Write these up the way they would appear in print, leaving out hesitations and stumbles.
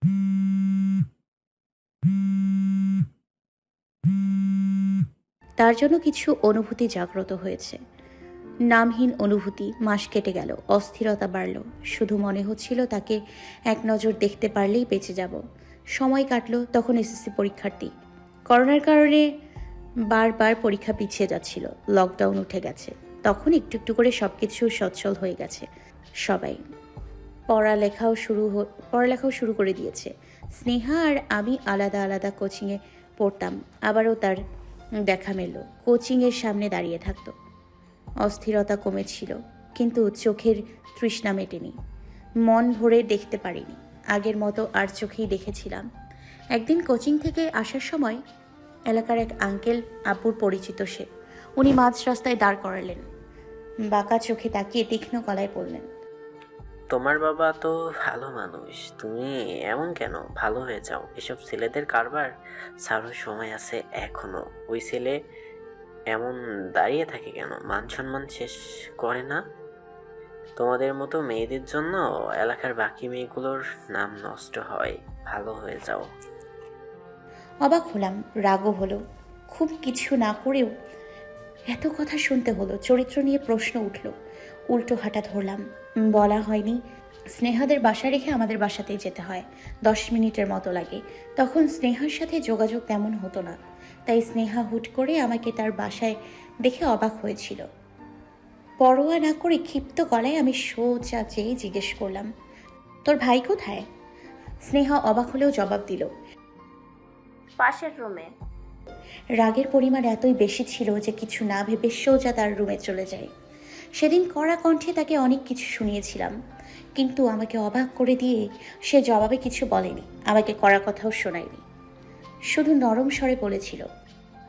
তার জন্য কিছু অনুভূতি জাগ্রত হয়েছে। নামহীন অনুভূতি। মাস কেটে গেল, অস্থিরতা বাড়ল। শুধু মনে হচ্ছিল তাকে এক নজর দেখতে পারলেই বেঁচে যাব। সময় কাটলো, তখন এসএসসি পরীক্ষার্থী। করোনার কারণে বারবার পরীক্ষা পিছিয়ে যাচ্ছিল। লকডাউন উঠে গেছে। তখন একটু একটু করে সবকিছু সচ্ছল হয়ে গেছে। সবাই পড়ালেখাও শুরু করে দিয়েছে। স্নেহা আর আমি আলাদা আলাদা কোচিংয়ে পড়তাম। আবারও তার দেখা মেলল। কোচিংয়ের সামনে দাঁড়িয়ে থাকতো। অস্থিরতা কমেছিল, কিন্তু চোখের তৃষ্ণা মেটেনি। মন ভরে দেখতে পারিনি। আগের মতো আর চোখেই দেখেছিলাম। একদিন কোচিং থেকে আসার সময় এলাকার এক আঙ্কেল, আব্বুর পরিচিত সে। উনি মাঝ রাস্তায় দাঁড় করালেন। বাঁকা চোখে তাকিয়ে তীক্ষ্ণ গলায় বললেন, তোমার বাবা তো ভালো মানুষ, তুমি এমন কেন? ভালো হয়ে যাও। এসব ছেলেদের কারবার ছাড়ো, সময় আছে এখনো। ওই ছেলে এমন দাঁড়িয়ে থাকে কেন? মান সম্মান শেষ করে না? তোমাদের মতো মেয়েদের জন্য এলাকার বাকি মেয়েগুলোর নাম নষ্ট হয়। ভালো হয়ে যাও। অবাক হলাম, রাগও হলো। খুব কিছু না করেও এত কথা শুনতে হলো। চরিত্র নিয়ে প্রশ্ন উঠল। উল্টো হাঁটা ধরলাম। বলা হয়নি স্নেহাদের বাসা রেখে আমাদের বাসাতেই যেতে হয়। 10 মিনিটের মতো লাগে। তখন স্নেহার সাথে যোগাযোগ তেমন হতো না, তাই স্নেহা হুট করে আমাকে তার বাসায় দেখে অবাক হয়েছিল। পরোয়া না করে ক্ষিপ্ত গলায় আমি সোজা চেয়ে জিজ্ঞেস করলাম, তোর ভাই কোথায়? স্নেহা অবাক হলেও জবাব দিল, পাশের রুমে। রাগের পরিমাণ এতই বেশি ছিল যে কিছু না ভেবে সোজা তার রুমে চলে যায়। সেদিন কড়া কণ্ঠে তাকে অনেক কিছু শুনিয়েছিলাম, কিন্তু আমাকে অবাক করে দিয়ে সে জবাবে কিছু বলেনি। আমাকে কড়া কথাও শোনায়নি। শুধু নরম স্বরে বলেছিল,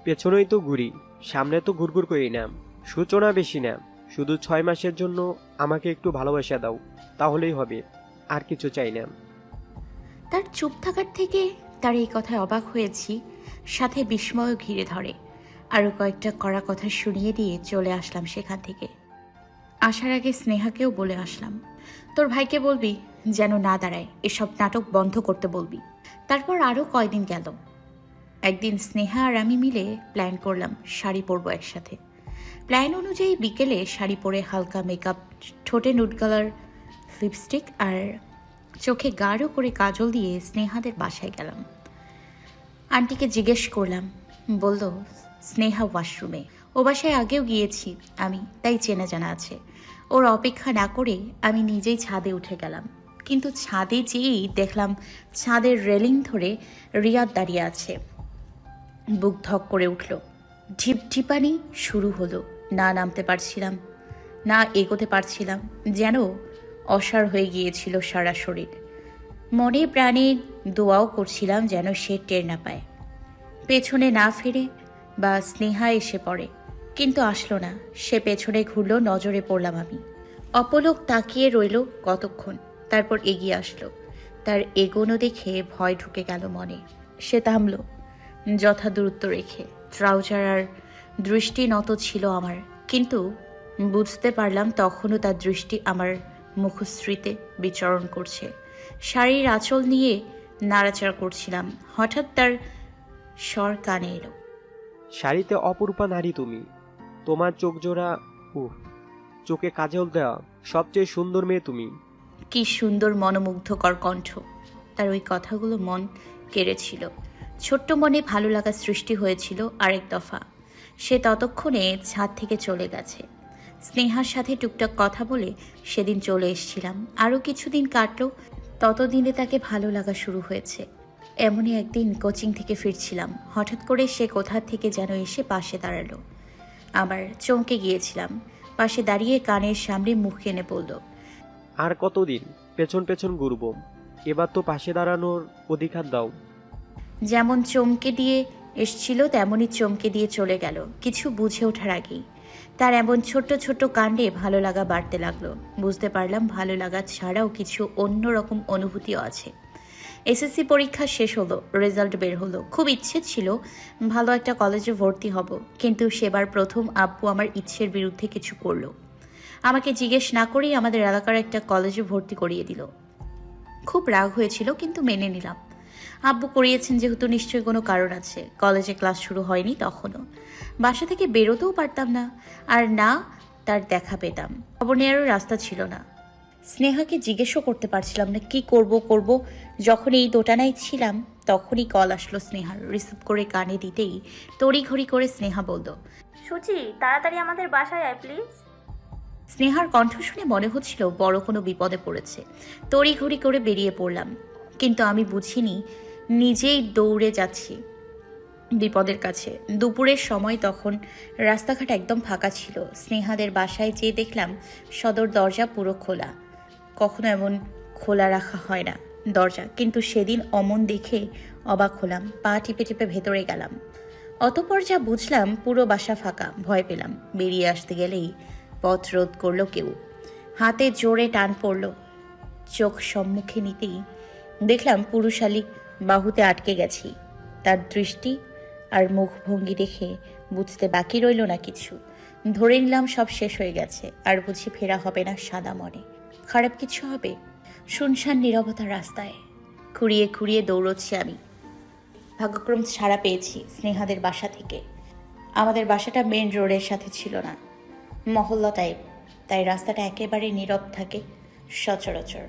পেছনেই তো ঘুরি, সামনে তো ঘুরঘুর করি না। সূচনা বেশি না, শুধু 6 মাসের জন্য আমাকে একটু ভালোবাসা দাও, তাহলেই হবে। আর কিছু চাই না। তার চুপ থাকার থেকে তার এই কথায় অবাক হয়েছি, সাথে বিস্ময় ঘিরে ধরে। আরও কয়েকটা কড়া কথা শুনিয়ে দিয়ে চলে আসলাম সেখান থেকে। আসার আগে স্নেহাকেও বলে আসলাম, তোর ভাইকে বলবি যেন না দাঁড়ায়, এসব নাটক বন্ধ করতে বলবি। তারপর আরও কয়দিন গেল। একদিন স্নেহা আর আমি মিলে প্ল্যান করলাম শাড়ি পরবো একসাথে। প্ল্যান অনুযায়ী বিকেলে শাড়ি পরে হালকা মেকআপ, ঠোঁটে নুড কালার লিপস্টিক আর চোখে গাঢ় করে কাজল দিয়ে স্নেহাদের বাসায় গেলাম। আন্টিকে জিজ্ঞেস করলাম, বলল স্নেহা ওয়াশরুমে। ও বাসায় আগেও গিয়েছি আমি, তাই চেনা জানা আছে। ওর অপেক্ষা না করে আমি নিজেই ছাদে উঠে গেলাম। কিন্তু ছাদে যেয়েই দেখলাম ছাদের রেলিং ধরে রিয়াদ দাঁড়িয়ে আছে। বুক ধক করে উঠল। ঢিপঢিপানি শুরু হলো। না নামতে পারছিলাম, না এগোতে পারছিলাম। যেন অসাড় হয়ে গিয়েছিল সারা শরীর। মনে প্রাণে দোয়াও করছিলাম যেন সে টের না পায়, পেছনে না ফিরে বা স্নেহা এসে পড়ে। কিন্তু আসলো না। সে পেছনে ঘুরল, নজরে পড়লাম আমি। অপলক তাকিয়ে রইল কতক্ষণ, তারপর এগিয়ে আসলো। তার এগোনো দেখে ভয় ঢুকে গেল মনে। সে থামল যথা দূরত্ব রেখে। ট্রাউজার আর দৃষ্টি নত ছিল আমার, কিন্তু বুঝতে পারলাম তখনও তার দৃষ্টি আমার মুখশ্রীতে বিচরণ করছে। শাড়ির আঁচল নিয়ে নাড়াচাড়া করছিলাম। হঠাৎ তার স্বর কানে এলো, শাড়িতে অপরূপা নারী তুমি। তোমার চোখ জোড়া, চোখে কাজল দেওয়া সবচেয়ে সুন্দর মেয়ে তুমি। কি সুন্দর মনোমুগ্ধকর কণ্ঠ! তার ওই কথাগুলো মন কেড়েছিল। ছোট্ট মনে ভালো লাগা সৃষ্টি হয়েছিল আরেক দফা। সে ততক্ষণে ছাদ থেকে চলে গেছে। স্নেহার সাথে টুকটাক কথা বলে সেদিন চলে এসেছিলাম। আরও কিছুদিন কাটলো, ততদিনে তাকে ভালো লাগা শুরু হয়েছে। এমনই একদিন কোচিং থেকে ফিরছিলাম, হঠাৎ করে সে কোথা থেকে যেন এসে পাশে দাঁড়ালো। আবার চমকে গিয়েছিলাম। পাশে দাঁড়িয়ে কানের সামনে মুখ এনে বলল, আর কতদিন পেছন পেছন ঘুরবো? এবার তো পাশে দাঁড়ানোর অধিকার দাও। যেমন চমকে দিয়ে এসছিল তেমনই চমকে দিয়ে চলে গেল কিছু বুঝে ওঠার আগেই। তার এমন ছোট্ট ছোট্ট কাণ্ডে ভালো লাগা বাড়তে লাগলো। বুঝতে পারলাম ভালো লাগা ছাড়াও কিছু অন্যরকম অনুভূতিও আছে। এসএসসি পরীক্ষা শেষ হলো, রেজাল্ট বের হলো। খুব ইচ্ছে ছিল ভালো একটা কলেজে ভর্তি হব, কিন্তু সেবার প্রথম আব্বু আমার ইচ্ছের বিরুদ্ধে কিছু করলো। আমাকে জিজ্ঞেস না করেই আমাদের এলাকার একটা কলেজে ভর্তি করিয়ে দিল। খুব রাগ হয়েছিল, কিন্তু মেনে নিলাম। আব্বু করিয়েছেন যেহেতু নিশ্চয়ই কোনো কারণ আছে। কলেজে ক্লাস শুরু হয়নি তখনও। বাসা থেকে বেরোতেও পারতাম না, আর না তার দেখা পেতাম। খবর নেওয়ারও রাস্তা ছিল না। স্নেহাকে জিজ্ঞেসও করতে পারছিলাম না কি করব। যখন এই দোটানায় ছিলাম তখনই কল আসলো স্নেহার। রিসিভ করে কানে দিতেই তড়িঘড়ি করে স্নেহা বলল, সুচি, তাড়াতাড়ি আমাদের বাসায় আয় প্লিজ। স্নেহার কণ্ঠ শুনে মনে হচ্ছিল বড় কোনো বিপদে পড়েছে। তড়িঘড়ি করে বেরিয়ে পড়লাম, কিন্তু আমি বুঝিনি নিজেই দৌড়ে যাচ্ছি বিপদের কাছে। দুপুরের সময় তখন রাস্তাঘাট একদম ফাঁকা ছিল। স্নেহাদের বাসায় যেয়ে দেখলাম সদর দরজা পুরো খোলা। কখনো এমন খোলা রাখা হয় না দরজা, কিন্তু সেদিন অমন দেখে অবাক হলাম। পা টিপে টিপে ভেতরে গেলাম। অতঃপর যা বুঝলাম পুরো বাসা ফাঁকা। ভয় পেলাম। বেরিয়ে আসতে গেলেই পথ রোধ করলো কেউ। হাতে জোরে টান পড়ল। চোখ সম্মুখে নিতেই দেখলাম পুরুষালী বাহুতে আটকে গেছি। তার দৃষ্টি আর মুখভঙ্গি দেখে বুঝতে বাকি রইল না কিছু। ধরে নিলাম সব শেষ হয়ে গেছে, আর বুঝি ফেরা হবে না সাদা মনে। খারাপ কিছু হবে। শুনশান নীরবতা রাস্তায় খুঁড়িয়ে খুঁড়িয়ে দৌড়চ্ছি আমি। ভাগ্যক্রম ছাড়া পেয়েছি স্নেহাদের বাসা থেকে। আমাদের বাসাটা মেন রোডের সাথে ছিল না, মহল্লা টাইপ, তাই রাস্তাটা একেবারে নীরব থাকে সচরাচর।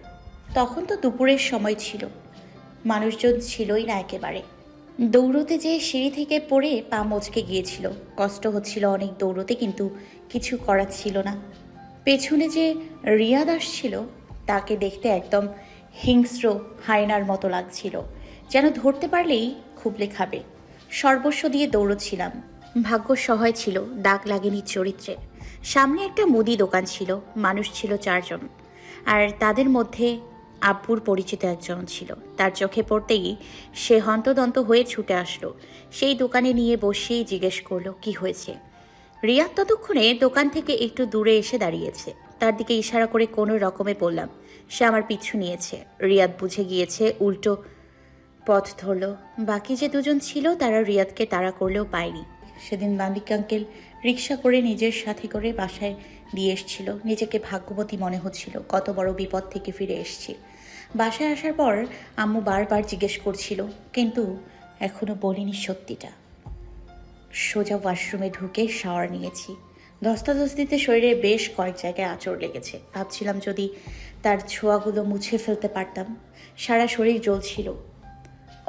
তখন তো দুপুরের সময় ছিল, মানুষজন ছিলই না একেবারে। দৌড়তে যেয়ে সিঁড়ি থেকে পড়ে পা মচকে গিয়েছিল। কষ্ট হচ্ছিল অনেক দৌড়তে, কিন্তু কিছু করার ছিল না। পেছনে যে রিয়াদ আসছিল তাকে দেখতে একদম হিংস্র হায়নার মতো লাগছিল, যেন ধরতে পারলেই খুবলে খাবে। সর্বস্ব দিয়ে দৌড়চ্ছিলাম। ভাগ্য সহায় ছিল, দাগ লাগেনি চরিত্রে। সামনে একটা মুদি দোকান ছিল, মানুষ ছিল 4 জন, আর তাদের মধ্যে আব্বুর পরিচিত একজন ছিল। তার চোখে পড়তেই সে হন্তদন্ত হয়ে ছুটে আসলো। সেই দোকানে নিয়ে বসিয়েই জিজ্ঞেস করলো কি হয়েছে। রিয়াদ ততক্ষণে দোকান থেকে একটু দূরে এসে দাঁড়িয়েছে। তার দিকে ইশারা করে কোনো রকমে বললাম। সে আমার পিছু নিয়েছে। রিয়াদ বুঝে গিয়েছে, উল্টো পথ ধরল। বাকি যে 2 জন ছিল তারা রিয়াদকে তাড়া করলেও পায়নি। সেদিন মালিক আঙ্কেল রিক্সা করে নিজের সাথে করে বাসায় দিয়ে এসছিল। নিজেকে ভাগ্যবতী মনে হচ্ছিল, কত বড় বিপদ থেকে ফিরে এসছি। বাসায় আসার পর আম্মু বারবার জিজ্ঞেস করছিল, কিন্তু এখনো বলিনি সত্যিটা। সোজা ওয়াশরুমে ঢুকে শাওয়ার নিয়েছি। ধস্তাধস্তিতে শরীরে বেশ কয়েক জায়গায় আঁচড় লেগেছে। ভাবছিলাম যদি তার ছোঁয়াগুলো মুছে ফেলতে পারতাম। সারা শরীর জ্বলছিল,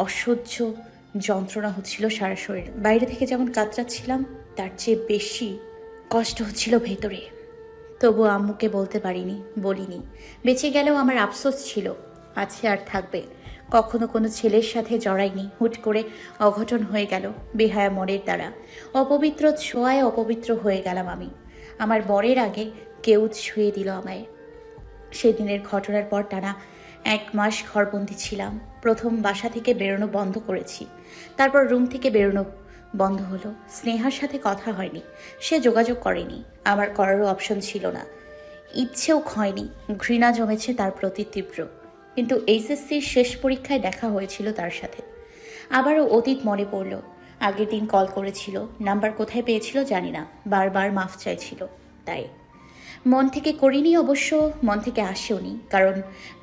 অসহ্য যন্ত্রণা হচ্ছিল সারা শরীর। বাইরে থেকে যেমন কাতরাচ্ছিলাম তার চেয়ে বেশি কষ্ট হচ্ছিল ভেতরে। তবু আম্মুকে বলতে পারিনি, বলিনি। বেঁচে গেলেও আমার আফসোস ছিল, আছে আর থাকবে। কখনো কোনো ছেলের সাথে জড়াইনি, হুট করে অঘটন হয়ে গেল বেহায়া মনের দ্বারা। অপবিত্র ছোঁয়ায় অপবিত্র হয়ে গেলাম আমি। আমার বরের আগে কেউ ছুঁয়ে দিল আমায়। সেদিনের ঘটনার পর টানা 1 মাস ঘরবন্দি ছিলাম। প্রথম বাসা থেকে বেরোনো বন্ধ করেছি, তারপর রুম থেকে বেরোনো বন্ধ হলো। স্নেহার সাথে কথা হয়নি, সে যোগাযোগ করেনি, আমার করারও অপশন ছিল না। ইচ্ছেও হয়নি। ঘৃণা জমেছে তার প্রতি তীব্র। কিন্তু এইচএসসির শেষ পরীক্ষায় দেখা হয়েছিল তার সাথে। আবারও অতীত মনে পড়ল। আগের দিন কল করেছিল, নাম্বার কোথায় পেয়েছিল জানি না, বারবার মাফ চাইছিল। তাই মন থেকে করিনি, অবশ্য মন থেকে আসেওনি, কারণ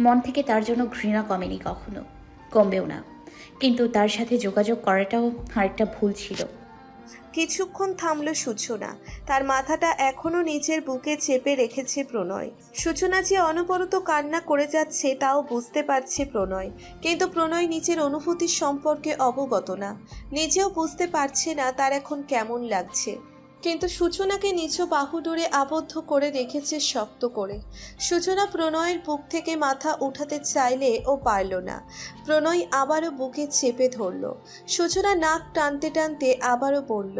মন থেকে তার জন্য ঘৃণা কমেনি, কখনো কমবেও না। কিন্তু তার সাথে যোগাযোগ করাটাও আরেকটা ভুল ছিল। কিছুক্ষণ থামল সূচনা। তার মাথাটা এখনো নিচের বুকে চেপে রেখেছে প্রণয়। সূচনা যে অনবরত কান্না করে যাচ্ছে তাও বুঝতে পারছে প্রণয়, কিন্তু প্রণয় নিজের অনুভূতির সম্পর্কে অবগত না। নিজেও বুঝতে পারছে না তার এখন কেমন লাগছে। কিন্তু সূচনাকে নিজ বাহুডোরে আবদ্ধ করে রেখেছে শক্ত করে। সূচনা প্রণয়ের বুক থেকে মাথা উঠাতে চাইলে ও পারল না। প্রণয় আবারও বুকে চেপে ধরল। সূচনা নাক টানতে টানতে আবারও বলল,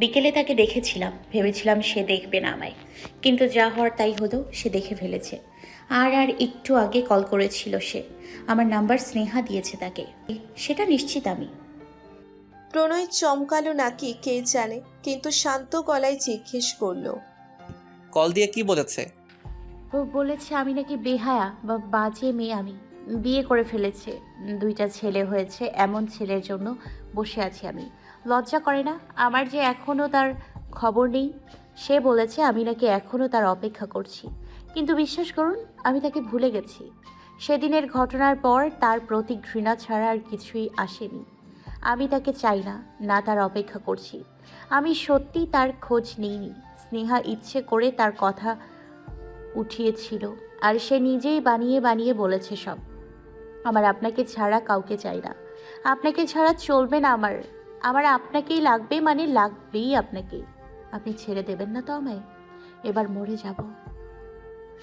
বিকেলে তাকে দেখেছিলাম, ভেবেছিলাম সে দেখবে না আমায়, কিন্তু যা হওয়ার তাই হলো, সে দেখে ফেলেছে। আর একটু আগে কল করেছিল সে। আমার নাম্বার স্নেহা দিয়েছে তাকে, সেটা নিশ্চিত আমি। প্রণয় চমকালো নাকি কে জানে, কিন্তু শান্ত গলায় জিজ্ঞেস করলো, কল দিয়ে কি বলেছে? ও বলেছে আমি নাকি বেহায়া বা বাজে মেয়ে, আমি বিয়ে করে ফেলেছে, 2টা ছেলে হয়েছে, এমন ছেলের জন্য বসে আছি আমি। লজ্জা করে না আমার যে এখনও তার খবর নেই? সে বলেছে আমি নাকি এখনও তার অপেক্ষা করছি, কিন্তু বিশ্বাস করুন আমি তাকে ভুলে গেছি। সেদিনের ঘটনার পর তার প্রতি ঘৃণা ছাড়া আর কিছুই আসেনি। আমি তাকে চাই না, না তার অপেক্ষা করছি। আমি সত্যি তার খোঁজ নিইনি। স্নেহা ইচ্ছে করে তার কথা উঠিয়েছিল, আর সে নিজেই বানিয়ে বানিয়ে বলেছে সব। আমার আপনাকে ছাড়া কাউকে চাই না, আপনাকে ছাড়া চলবে না আমার। আমার আপনাকেই লাগবে, মানে লাগবেই আপনাকে। আপনি ছেড়ে দেবেন না তো আমায়? এবার মরে যাব।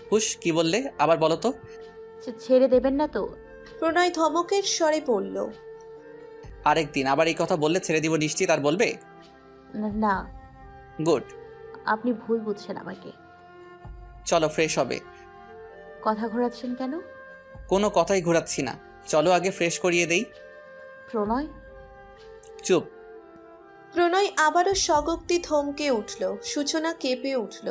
হুশ, কি বললে? আবার বলো তো। ছেড়ে দেবেন না তো? প্রণয় ধমকের স্বরে বলল। আরেকদিন আবার এই কথা বললে ছেড়ে দিব নিশ্চিত, আর বলবে? না, গুড। আপনি ভুল বুঝছেন আমাকে। চলো ফ্রেশ হবে। কথা ঘোরাচ্ছেন কেন? কোনো কথাই ঘোরাচ্ছি না, চলো আগে ফ্রেশ করিয়ে দেই। প্রণয়। চুপ। প্রণয় আবারও স্বগক্তি থমকে উঠল। সূচনা কেঁপে উঠল।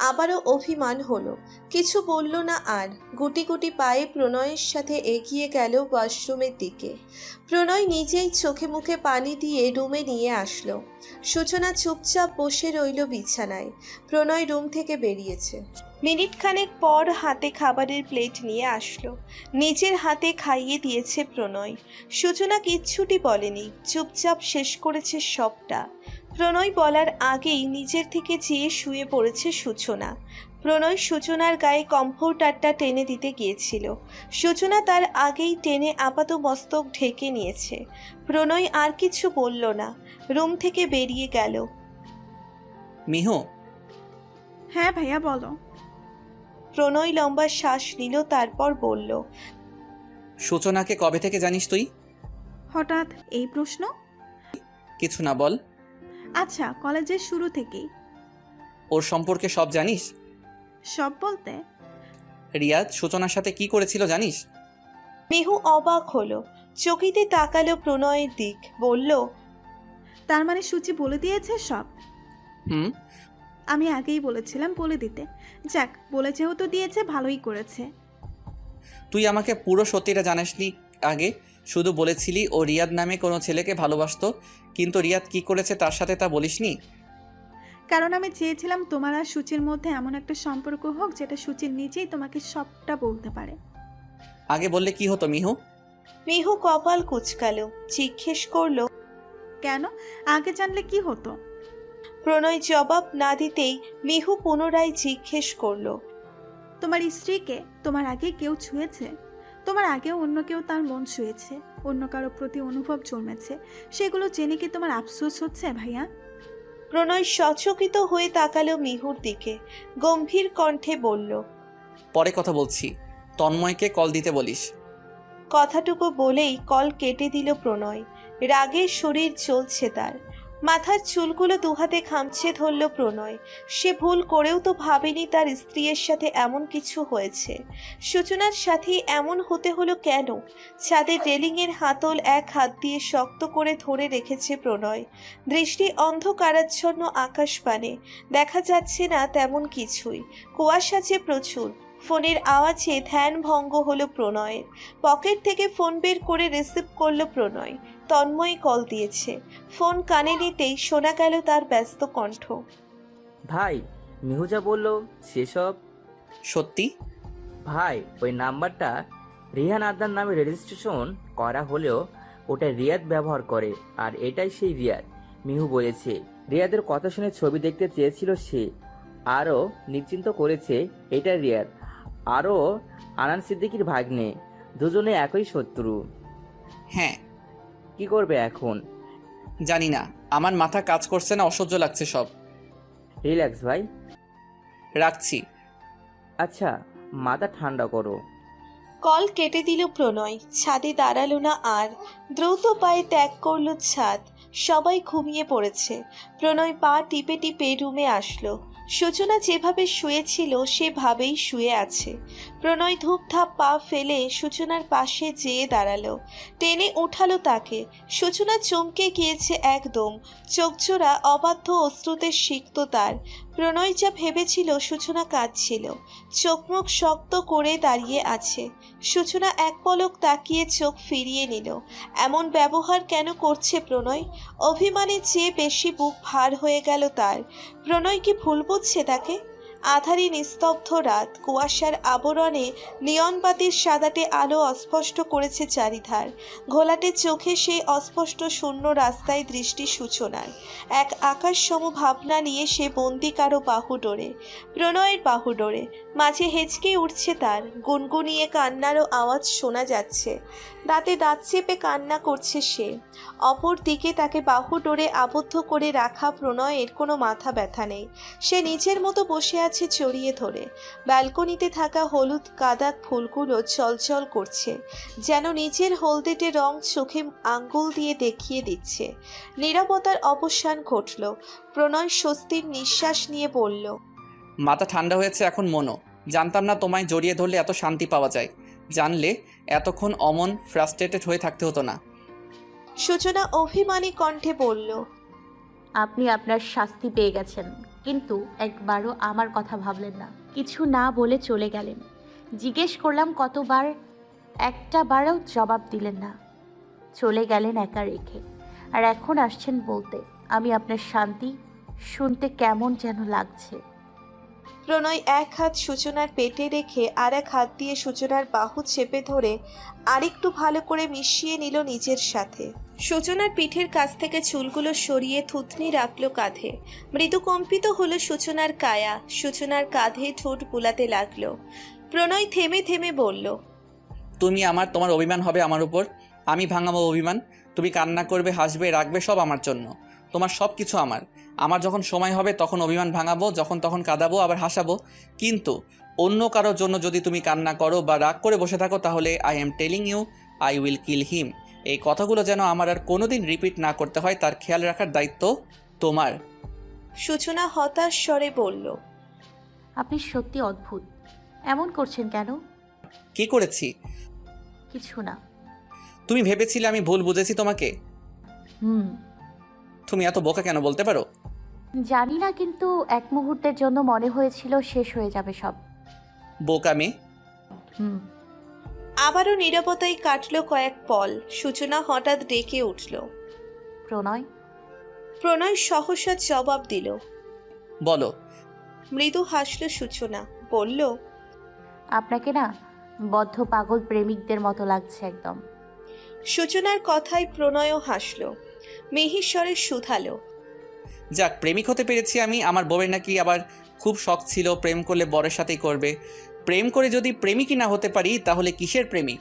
আবারও অভিমান হলো। কিছু বলল না আর। গুটি গুটি পায়ে প্রণয়ের সাথে এগিয়ে গেল ওয়াশরুমের দিকে। প্রণয় নিজেই চোখে মুখে পানি দিয়ে রুমে নিয়ে আসলো। সূচনা চুপচাপ বসে রইল বিছানায়। প্রণয় রুম থেকে বেরিয়েছে। মিনিট খানেক পর হাতে খাবারের প্লেট নিয়ে আসলো। নিজের হাতে খাইয়ে দিয়েছে প্রণয়। সূচনা কিচ্ছুটি বলেনি, চুপচাপ শেষ করেছে সবটা। প্রণয় বলার আগেই নিজের থেকে চেয়ে শুয়ে পড়েছে সূচনা। প্রণয় সূচনার গায়ে কমফোর্টারটা টেনে দিতে গিয়েছিল। সূচনা তার আগেই টেনে আপাত মস্তক ঢেকে নিয়েছে। প্রণয় আর কিছু বলল না, রুম থেকে বেরিয়ে গেল। মিহু। হ্যাঁ ভাইয়া বলো। প্রণয় লম্বা শ্বাস নিল, তারপর বলল, সূচনাকে কবে থেকে জানিস তুই? হঠাৎ এই প্রশ্ন? কিছু না, বল। আচ্ছা, কলেজের শুরু থেকেই। ওর সম্পর্কে সব জানিস? সব বলতে? রিয়াদ সূচনার সাথে কি করেছিল জানিস? মিহু অবাক হলো, চকিতে তাকালো প্রণয়ের দিক, বলল, তার মানে সূচি বলে দিয়েছে সব? হুম। আমি আগেই বলেছিলাম বলে দিতে। যাক, বলে যেহেতু দিয়েছে ভালোই করেছে। তুই আমাকে পুরো সত্যিটা জানাসনি আগে, শুধু বলেছিলি ও রিয়াদ নামে কোনো ছেলেকে ভালোবাসতো, কিন্তু রিয়াদ কি করেছে তার সাথে তা বলিসনি। কারণ আমি চেয়েছিলাম তোমার আর সূচির মধ্যে এমন একটা সম্পর্ক হোক যেটা সূচির নিজেই তোমাকে সবটা বলতে পারে। আগে বললে কি হতো মিহু? মিহু কপাল কুঁচকালো, জিজ্ঞেস করলো, কেন? আগে জানলে কি হতো? প্রণয় জবাব না দিতেই মিহু পুনরায় জিজ্ঞেস করলো, তোমার স্ত্রীকে তোমার আগে কেউ ছুঁয়েছে? তোমার আগেও অন্য কেউ তার মন ছুঁয়েছে, অন্য কারো প্রতি অনুভব জন্মেছে, সেগুলো জেনে কি তোমার আফসোস হচ্ছে ভাইয়া? প্রণয় সচকিত হয়ে তাকালো মিহুর দিকে, গম্ভীর কণ্ঠে বলল, পরে কথা বলছি, তন্ময়কে কল দিতে বলিস। কথাটুকু বলেই কল কেটে দিল প্রণয়। রাগে শরীর জ্বলছে তার। মাথার চুলগুলো দুহাতে খামচে ধরল প্রণয়। সে ভুল করেও তো ভাবেনি তার স্ত্রীর সাথে এমন কিছু হয়েছে। সূচনার সাথে এমন হতে হলো কেন? ছাদের রেলিংয়ের হাতল এক হাত দিয়ে শক্ত করে ধরে রেখেছে প্রণয়। দৃষ্টি অন্ধকারাচ্ছন্ন আকাশপানে, দেখা যাচ্ছে না তেমন কিছুই। কুয়াশা যে প্রচুর। ফোনের আওয়াজে ধ্যান ভঙ্গ হলো প্রণয়ের। পকেট থেকে ফোন বের করে রিসিভ করলো প্রণয়। তন্ময় কল দিয়েছে। ফোন কানে নিতেই শোনা গেল তার ব্যস্ত কণ্ঠ। ভাই, মিহুজা বলল সেসব সত্যি? ভাই, ওই নাম্বারটা রিহান আদনান নামে রেজিস্ট্রেশন করা হলেও ওটা রিয়াদ ব্যবহার করে, আর এটাই সেই রিয়াদ। মিহু বলেছে রিয়াদের কথা শুনে ছবি দেখতে চেয়েছিল সে, আরও নিশ্চিন্ত করেছে এটা রিয়াদ, আরও আনান সিদ্দিকীর ভাগ্নে, দুজনে একই শত্রু। হ্যাঁ। কি করবে এখন? জানি না, আমার মাথা কাজ করছে না, অসহ্য লাগছে সব। রিল্যাক্স ভাই। রাখছি। আচ্ছা, মাথা ঠান্ডা করো। কল কেটে দিল প্রণয়। ছাদে দাঁড়ালো না আর, দ্রুত পায়ে ত্যাগ করলো ছাদ। সবাই ঘুমিয়ে পড়েছে। প্রণয় পা টিপে টিপে রুমে আসলো। সূচনা যেভাবে শুয়েছিল সেভাবেই শুয়ে আছে। প্রণয় ধূপধাপ পা ফেলে সূচনার পাশে যেয়ে দাঁড়ালো, টেনে উঠালো তাকে। সূচনা চমকে গিয়েছে একদম, চোখজোড়া অবাধ্য অশ্রুতে সিক্ত তার। প্রণয় যা ভেবেছিল সূচনা কাঁদছিল, চোখ মুখ শক্ত করে দাঁড়িয়ে আছে। সূচনা এক পলক তাকিয়ে চোখ ফিরিয়ে নিল। এমন ব্যবহার কেন করছে প্রণয়? অভিমানের চেয়ে বেশি বুক ভার হয়ে গেল তার। প্রণয় কি ভুল বুঝছে তাকে? আধারি নিস্তব্ধ রাত, কুয়াশার আবরণে নিয়নবাতির সাদাটে আলো অস্পষ্ট করেছে চারিধার। ঘোলাটে চোখে সেই অস্পষ্ট শূন্য রাস্তায় দৃষ্টি সূচনার। এক আকাশসম ভাবনা নিয়ে সে বন্দি কারো বাহুডোরে, প্রণয়ের বাহুডোরে। মাঝে হেঁচকে উঠছে তার, গুনগুনিয়ে কান্নারও আওয়াজ শোনা যাচ্ছে। দাঁতে দাঁত চেপে কান্না করছে সে। অপর দিকে তাকে বাহুডোরে আবদ্ধ করে রাখা প্রণয়ের কোনো মাথা ব্যথা নেই। সে নিজের মতো বসে আছে জড়িয়ে ধরে। ব্যালকনিতে থাকা হলুদ কাদা ফুলগুলো চলচল করছে, যেন নিজের হলদেটে রং চোখে আঙ্গুল দিয়ে দেখিয়ে দিচ্ছে। নীরবতার অবসান ঘটল। প্রণয় স্বস্তির নিঃশ্বাস নিয়ে বলল, মাথা ঠান্ডা হয়েছে এখন মনো। জানতাম না তোমায় জড়িয়ে ধরলে এত শান্তি পাওয়া যায়। জানলে এতক্ষণ অমন ফ্রাস্ট্রেটেড হয়ে থাকতে হতো না। সূচনা অভিমানী কণ্ঠে বলল, আপনি আপনার শাস্তি পেয়ে গেছেন, কিন্তু একবারও আমার কথা ভাবলেন না। কিছু না বলে চলে গেলেন। জিজ্ঞেস করলাম কতবার, একটা বারও জবাব দিলেন না। চলে গেলেন একা রেখে। আর এখন আসছেন বলতে আমি আপনার শান্তি। শুনতে কেমন যেন লাগছে। প্রণয় এক হাত সূচনার পেটে রেখে আর এক হাত দিয়ে সূচনার বাহু চেপে ধরে আরেকটু ভালো করে মিশিয়ে নিল নিজের সাথে। সূচনার পিঠের কাছ থেকে চুলগুলো সরিয়ে থুতনি রাখলো কাঁধে। মৃদু কম্পিত হলো সূচনার কায়া। সূচনার কাঁধে ঠোঁট বুলাতে লাগলো। প্রণয় থেমে থেমে বলল, তুমি তোমার অভিমান হবে আমার উপর। আমি ভাঙাবো অভিমান। তুমি কান্না করবে, হাসবে, রাখবে, সব আমার জন্য। তোমার সব কিছু আমার যখন সময় হবে তখন অভিমান ভাঙাবো, যখন তখন কাঁদাবো, আবার হাসাবো। কিন্তু অন্য কারোর জন্য যদি তুমি কান্না করো বা রাগ করে বসে থাকো, তাহলে I am telling you, I will kill him. এই কথাগুলো যেন আমার আর কোনোদিন রিপিট না করতে হয়, তার খেয়াল রাখার দায়িত্ব তোমার। সূচনা হতাশ স্বরে বলল, আপনি সত্যি অদ্ভুত। এমন করছেন কেন? কি করেছি? কিছু না। তুমি ভেবেছিলে আমি ভুল বুঝেছি তোমাকে? হুম, তুমি এত বোকা কেন বলতে পারো? জানি না, কিন্তু এক মুহূর্তের জন্য মনে হয়েছিল শেষ হয়ে যাবে সব। বোকা মেয়ে। হুম। আবারও নীরবতায় কাটলো কয়েক পল। সূচনা হঠাৎ ডেকে উঠল। প্রণয়। প্রণয় সহসা জবাব দিল। বলো। মৃদু হাসল সূচনা, বলল, আপনাকে না বদ্ধ পাগল প্রেমিকদের মতো লাগছে একদম। সূচনার কথায় প্রণয়ও হাসল, মিহিস্বরে শুধালো, যাক, প্রেমিক হতে পেরেছি আমি। আমার বউয়ের নাকি আবার খুব শখ ছিল প্রেম করলে বরের সাথেই করবে। প্রেম করে যদি প্রেমিকই না হতে পারি, তাহলে কিসের প্রেমিক?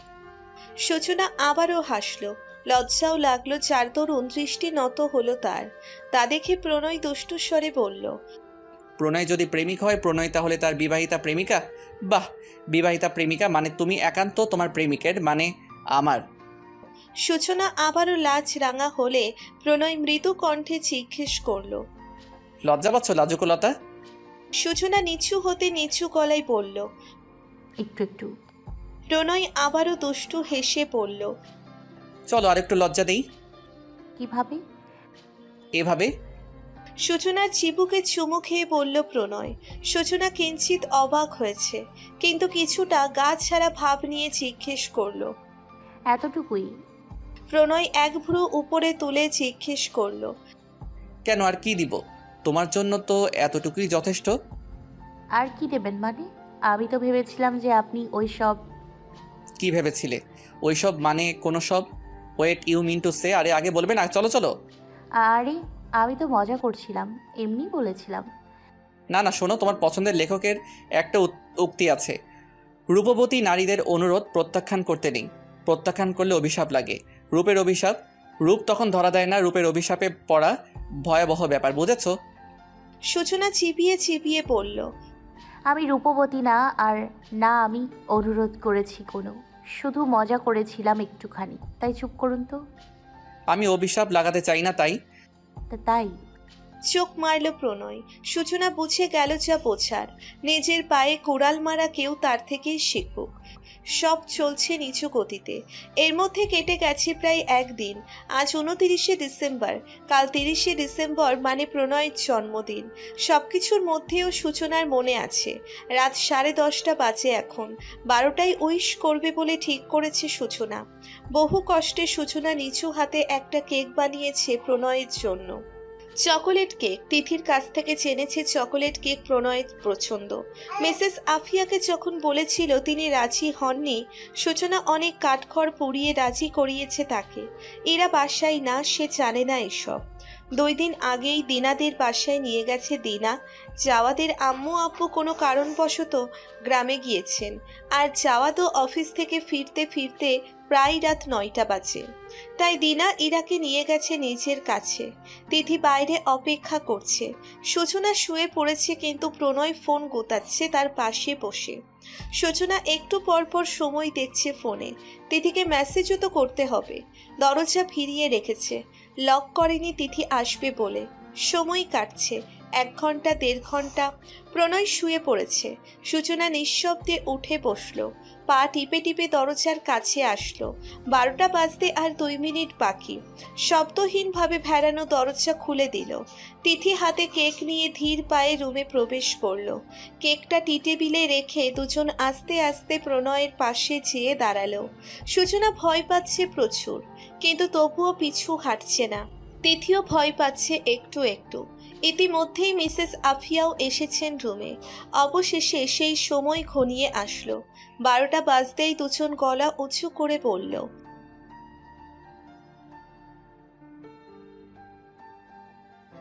সূচনা আবারও হাসল। লজ্জাও লাগলো, চারদরুন দৃষ্টি নত হলো তার। তা দেখে প্রণয় দুষ্টু স্বরে বলল, প্রণয় যদি প্রেমিক হয়, প্রণয় তাহলে তার বিবাহিতা প্রেমিকা? বাহ, বিবাহিতা প্রেমিকা মানে তুমি একান্ত তোমার প্রেমিকের, মানে আমার। সূচনা আবারও লাজ রাঙা হলে প্রণয় মৃদু কণ্ঠে জিজ্ঞেস করল, লজ্জা পাচ্ছ লাজুকলতা? সূচনা নিচু হতে নিচু গলায় বলল। একটু একটু। প্রণয় আবারও দুষ্টু হেসে বলল, চলো আরেকটু লজ্জা দেই। কিভাবে? এভাবে। সূচনার চিবুকে চুমু খেয়ে বলল প্রণয়। সূচনা কিঞ্চিত অবাক হয়েছে, কিন্তু কিছুটা গা ছাড়া ভাব নিয়ে জিজ্ঞেস করল। এতটুকুই? প্রণয় এক ভ্রু উপরে তুলে জিজ্ঞেস করল, কেন, আর কি দিব? তোমার জন্য তো এতটুকুই যথেষ্ট। আর কি দেবেন মানে? আমি তো ভেবেছিলাম যে আপনি ওই সব। কি ভেবেছিলে? ওইসব মানে কোনো সব? Wait, you mean to say? আরে আগে বলবে না? চলো চলো। আরে আমি তো মজা করছিলাম, এমনি বলেছিলাম। না না, শোনো, তোমার পছন্দের লেখকের একটা উক্তি আছে, রূপবতী নারীদের অনুরোধ প্রত্যাখ্যান করতে নেই, প্রত্যাখ্যান করলে অভিশাপ লাগে। রূপের অভিশাপ, রূপ তখন ধরা দেয় না, রূপের অভিশাপে পড়া ভয়াবহ ব্যাপার, বুঝেছো? সূচনা চিবিয়ে চিবিয়ে বলল, আমি রূপবতী না, আর না আমি অনুরোধ করেছি কোনো, শুধু মজা করেছিলাম একটুখানি, তাই চুপ করুন তো। আমি অভিশাপ লাগাতে চাই না, তাই। তাই? চোখ মারল প্রণয়। সূচনা বুঝে গেল যা বোঝার। নিজের পায়ে কোড়াল মারা কেউ তার থেকেই শিখুক। সব চলছে নিচু গতিতে। এর মধ্যে কেটে গেছে প্রায় একদিন। আজ 29শে ডিসেম্বর, কাল 30শে ডিসেম্বর, মানে প্রণয়ের জন্মদিন। সবকিছুর মধ্যেও সূচনার মনে আছে রাত 10:30 বাজে এখন। 12টায় উইশ করবে বলে ঠিক করেছে সূচনা। বহু কষ্টে সূচনা নিচু হাতে একটা কেক বানিয়েছে প্রণয়ের জন্য। চকোলেট কেক তিথির কাছ থেকে জেনেছে চকোলেট কেক প্রণয়ের পছন্দ। মিসেস আফিয়াকে যখন বলেছিল তিনি রাজি হননি, সূচনা অনেক কাঠখড় পুড়িয়ে রাজি করিয়েছে তাকে। এরা বাসায় না, সে জানে না এসব। 2 দিন আগেই দিনাদের বাসায় নিয়ে গেছে দিনা। জাওয়াদের আম্মু আব্বু কোনো কারণবশত গ্রামে গিয়েছেন, আর জাওয়াদও অফিস থেকে ফিরতে ফিরতে প্রায় রাত 9টা বাজে। তাই দিনা ইরাকে নিয়ে গেছে নিজের কাছে। তিথি বাইরে অপেক্ষা করছে। সূচনা শুয়ে পড়েছে, কিন্তু প্রণয় ফোন গোতাচ্ছে তার পাশে বসে। সূচনা একটু পরপর সময় দেখছে ফোনে। তিথিকে মেসেজও তো করতে হবে। দরজা ফিরিয়ে রেখেছে, লক করেনি তিথি আসবে বলে। সময় কাটছে, 1 ঘন্টা 1.5 ঘন্টা। প্রণয় শুয়ে পড়েছে। সূচনা নিঃশব্দে উঠে বসলো, পা টিপে টিপে দরজার কাছে আসলো। 12টা বাজতে আর 2 মিনিট বাকি। শব্দহীনভাবে ভেড়ানো দরজা খুলে দিল। তিথি হাতে কেক নিয়ে ধীর পায়ে রুমে প্রবেশ করলো। কেকটা টি টেবিলে রেখে দুজন আস্তে আস্তে প্রণয়ের পাশে যেয়ে দাঁড়ালো। সূচনা ভয় পাচ্ছে প্রচুর, কিন্তু তবুও পিছু হাঁটছে না। তিথিও ভয় পাচ্ছে একটু একটু। ইতিমধ্যেই মিসেস আফিয়াও এসেছেন রুমে। অবশেষে সেই সময় ঘনিয়ে আসলো। 12টা বাজতেই দুজন গলা উঁচু করে বলল,